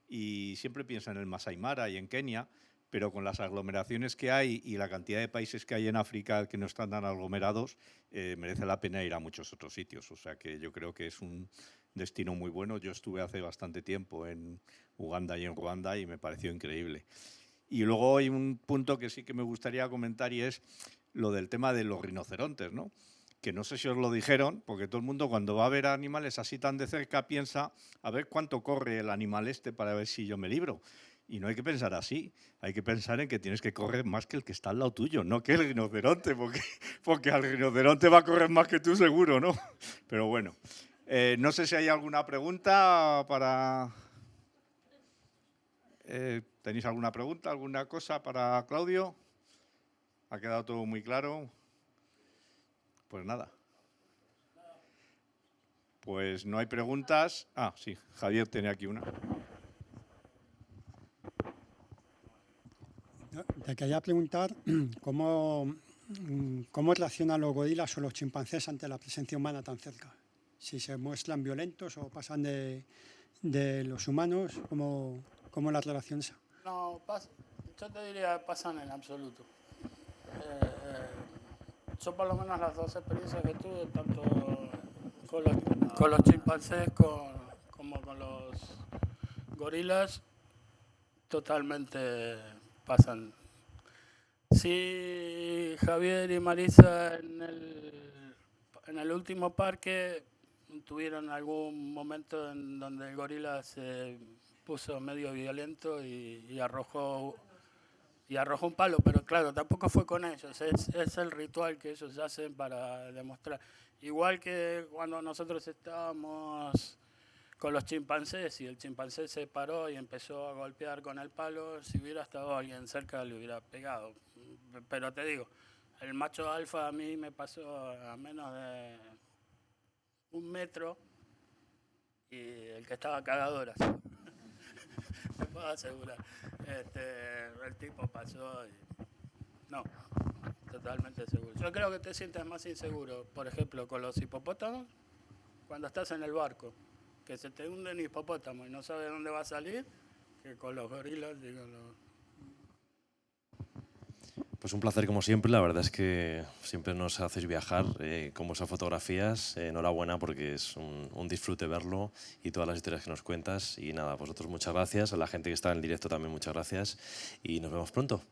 y siempre piensa en el Masai Mara y en Kenia, pero con las aglomeraciones que hay y la cantidad de países que hay en África que no están tan aglomerados, merece la pena ir a muchos otros sitios. O sea que yo creo que es un destino muy bueno. Yo estuve hace bastante tiempo en Uganda y en Ruanda y me pareció increíble. Y luego hay un punto que sí que me gustaría comentar y es lo del tema de los rinocerontes, ¿no? Que no sé si os lo dijeron, porque todo el mundo cuando va a ver animales así tan de cerca piensa a ver cuánto corre el animal este para ver si yo me libro. Y no hay que pensar así, hay que pensar en que tienes que correr más que el que está al lado tuyo, no que el rinoceronte, porque al rinoceronte va a correr más que tú seguro, ¿no? Pero bueno, no sé si hay alguna pregunta para... ¿Tenéis alguna pregunta, alguna cosa para Claudio? ¿Ha quedado todo muy claro? Pues nada. Pues no hay preguntas. Ah, sí, Javier tiene aquí una. Te quería preguntar cómo reaccionan los gorilas o los chimpancés ante la presencia humana tan cerca. Si se muestran violentos o pasan de los humanos, ¿cómo la relación esa? No, yo te diría que pasan en absoluto. Yo por lo menos las dos experiencias que tuve, tanto con los chimpancés como con los gorilas, totalmente pasan. Sí, Javier y Marisa en el último parque tuvieron algún momento en donde el gorila se puso medio violento y arrojó un palo, pero claro, tampoco fue con ellos, es el ritual que ellos hacen para demostrar. Igual que cuando nosotros estábamos con los chimpancés y el chimpancé se paró y empezó a golpear con el palo, si hubiera estado alguien cerca le hubiera pegado. Pero te digo, el macho alfa a mí me pasó a menos de 1 metro y el que estaba cagado era yo. Me puedo asegurar. El tipo pasó y... No, totalmente seguro. Yo creo que te sientes más inseguro, por ejemplo, con los hipopótamos, cuando estás en el barco, que se te hunde un hipopótamo y no sabes dónde va a salir, que con los gorilas y con los... Pues un placer como siempre, la verdad es que siempre nos haces viajar con vuestras fotografías. Enhorabuena porque es un disfrute verlo y todas las historias que nos cuentas. Y nada, vosotros muchas gracias, a la gente que está en el directo también muchas gracias y nos vemos pronto.